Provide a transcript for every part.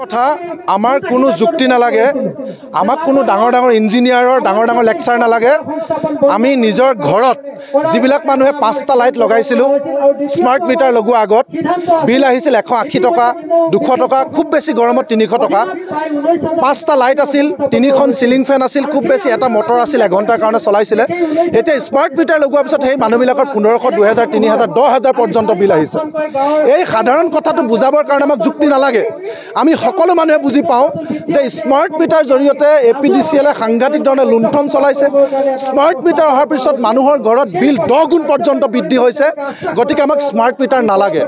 কথা আমাৰ কোনো যুক্তি নালাগে আমাক কোনো ডাঙৰ ডাঙৰ ইঞ্জিনিয়াৰৰ ডাঙৰ ডাঙৰ লেকচাৰ নালাগে আমি নিজৰ ঘৰত যিবিলাক মানুহে 5টা লাইট লগাইছিলো স্মাৰ্ট মিটাৰ লগোৱা আগত বিল আহিছিল 180 টকা 200 টকা খুব বেছি গৰমত 300 টকা 5টা লাইট আছিল 3খন সিলিং ফেন আছিল খুব বেছি এটা মটৰ আছিল 1 ঘণ্টাৰ কাৰণে চলাইছিলে এতিয়া স্মাৰ্ট মিটাৰ লগোৱাৰ পিছত সেই মানুহবিলাকৰ 1500 2000 3000 10000 পৰ্যন্ত বিল আহিছে এই সাধাৰণ কথাটো বুজাবৰ কাৰণে আমাক যুক্তি নালাগে আমি সকলো মানুহে বুজি পাওঁ যে স্মাৰ্ট মিটাৰ জৰিয়তে এপিডিসিএল সাংঘাতিক ধৰণে লুণ্ঠন চলাইছে স্মাৰ্ট মিটাৰ অহাৰ পিছত মানুহৰ ঘৰত বিল 10 গুণ পৰ্যন্ত বৃদ্ধি হৈছে গতিকে আমাক স্মাৰ্ট মিটাৰ নালাগে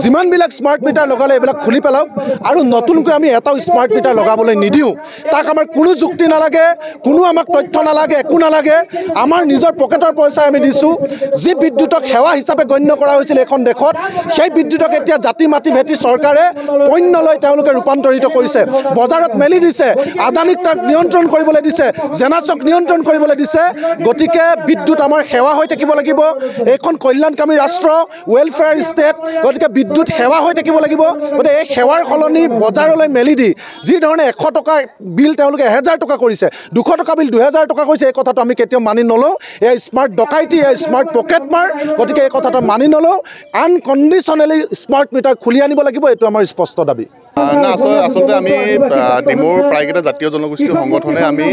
যিমানবিলাক স্মাৰ্ট মিটাৰ লগালে এইবিলাক খুলি পেলাওক আৰু নতুনকৈ আমি এটাও স্মাৰ্ট মিটাৰ লগাবলৈ নিদিও তাক আমাৰ কোনো যুক্তি নালাগে কোনো আমাক তথ্য নালাগে একো নালাগে আমাৰ নিজৰ পকেটৰ পইচা আমি দিছো যি বিদ্যুৎক সেৱা হিচাপে গণ্য কৰা হৈছিল এখন দেশত সেই বিদ্যুৎক এতিয়া জাতি মাটি ভেটি চৰকাৰে পণ্যলৈ তেওঁলোকে ৰূপান্তৰিত কৰিছে বজাৰত মেলি দিছে আদানিক তাক নিয়ন্ত্ৰণ কৰিবলৈ দিছে জেনাছক নিয়ন্ত্ৰণ কৰিবলৈ দিছে গতিকে বিদ্যুৎ আমাৰ সেৱা হৈ থাকিব লাগিব এখন কল্যাণকামী ৰাষ্ট্ৰ ওয়েলফেয়াৰ ষ্টেট গতিকে বিদ্যুৎ সেৱা হৈ থাকিব লাগিব গতিকে এই সেৱাৰ খলনি বজাৰলৈ মেলি দি যি ধৰণে 100 টকা বিল তেওঁলোকে 1000 টকা কৰিছে 200 টকা বিল 2000 টকা কৰিছে এই কথাটো আমি কেতিয়াও মানি নলওঁ এই স্মাৰ্ট ডকাইটি এই স্মাৰ্ট পকেট মাৰ গতিকে এই কথাটো মানি নলওঁ আনকণ্ডিশ্যনেলি স্মাৰ্ট মিটাৰ খুলি আনিব লাগিব এইটো আমাৰ স্পষ্ট দাবী না আসলতে আমি ডিমোৰ প্ৰায়কেইটা জাতীয় জনগোষ্ঠীৰ সংগঠনে আমি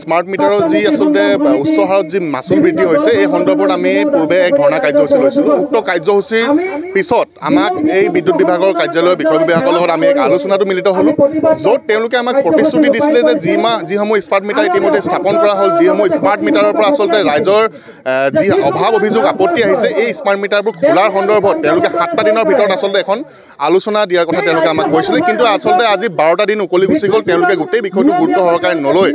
স্মাৰ্ট মিটাৰৰ যি আসলতে উচ্চ হাৰত যি মাচুল বৃদ্ধি হৈছে এই সন্দৰ্ভত আমি পূৰ্বে এক ধৰ্ণা কাৰ্যসূচী লৈছিলোঁ উক্ত কাৰ্যসূচীৰ পিছত আমাক এই বিদ্যুৎ বিভাগৰ কাৰ্যালয়ৰ বিষয় বিভাগৰ লগত আমি এক আলোচনাটো মিলিত হ'লোঁ য'ত তেওঁলোকে আমাক প্ৰতিশ্ৰুতি দিছিলে যে যিসমূহ স্মাৰ্ট মিটাৰ ইতিমধ্যে স্থাপন কৰা হ'ল যিসমূহ স্মাৰ্ট মিটাৰৰ পৰা আচলতে ৰাইজৰ যি অভাৱ অভিযোগ আপত্তি আহিছে এই স্মাৰ্ট মিটাৰবোৰ খোলাৰ সন্দৰ্ভত তেওঁলোকে 7টা দিনৰ ভিতৰত আচলতে এখন আলোচনা দিয়াৰ কথা তেওঁলোকে আমাক কৈছিলে কিন্তু আচলতে আজি 12টা দিন উকলি গুচি গ'ল তেওঁলোকে গোটেই বিষয়টো গুৰুত্ব সহকাৰে নলৈ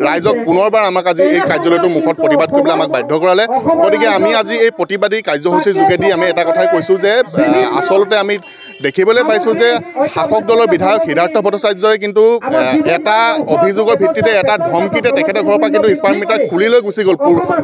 ৰাইজক পুনৰবাৰ আমাক আজি এই কাৰ্যালয়টোৰ মুখত প্ৰতিবাদ কৰিবলৈ আমাক বাধ্য কৰালে গতিকে আমি আজি এই প্ৰতিবাদী কাৰ্যসূচীৰ যোগেদি আমি এটা কথাই কৈছোঁ যে আচলতে আমি দেখিবলৈ পাইছোঁ যে শাসক দলৰ বিধায়ক সিদ্ধাৰ্থ ভট্টাচাৰ্যই কিন্তু এটা অভিযোগৰ ভিত্তিতে এটা ধমকিতে তেখেতৰ ঘৰৰ পৰা কিন্তু স্মাৰ্ট মিটাৰ খুলি লৈ গুচি গ'ল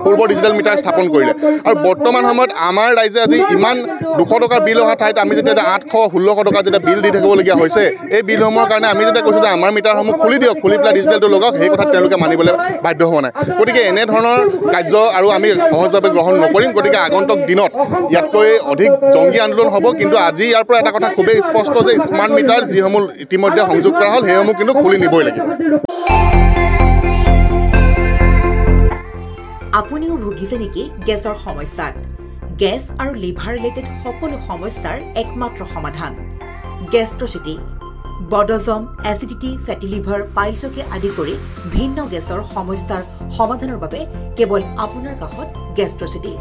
পূৰ্ব ডিজিটেল মিটাৰ স্থাপন কৰিলে আৰু বৰ্তমান সময়ত আমাৰ ৰাইজে আজি ইমান 200 টকাৰ বিল অহা ঠাইত আমি যেতিয়া 800-1600 টকা যেতিয়া বিল দি থাকিবলগীয়া হৈছে এই বিলসমূহৰ কাৰণে আমি যেতিয়া কৈছোঁ যে আমাৰ মিটাৰসমূহ খুলি দিয়ক খুলি পেলাই ডিজিটেলটো লগাওক সেই কথা তেওঁলোকে মানিবলৈ বাধ্য হোৱা নাই গতিকে এনেধৰণৰ কাৰ্য আৰু আমি সহজভাৱে গ্ৰহণ নকৰিম গতিকে আগন্তুক দিনত ইয়াতকৈ অধিক জংগী আন্দোলন হ'ব কিন্তু আজি ইয়াৰ পৰা এটা কথা খুবেই স্পষ্ট যে স্মাৰ্ট মিটাৰ যিসমূহ ইতিমধ্যে সংযোগ কৰা হ'ল সেইসমূহ কিন্তু খুলি নিবই লাগিব আপুনিও ভুগিছে নেকি গেছৰ সমস্যাত গেছ আৰু লিভাৰ ৰিলেটেড সকলো সমস্যাৰ একমাত্ৰ সমাধান গেষ্ট্ৰচিটি বডজম এচিডিটি ফেটি লিভাৰ পাইলছকে আদি কৰি ভিন্ন গেছৰ সমস্যাৰ সমাধানৰ বাবে কেৱল আপোনাৰ কাষত গেষ্ট্ৰচিটি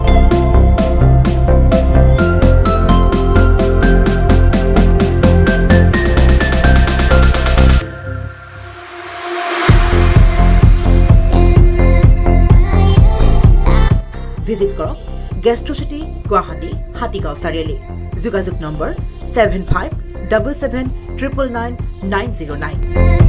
ভিজিট কৰক গেষ্ট্ৰচিটি গুৱাহাটী হাতীগাঁও চাৰিআলি যোগাযোগ নম্বৰ 7577999909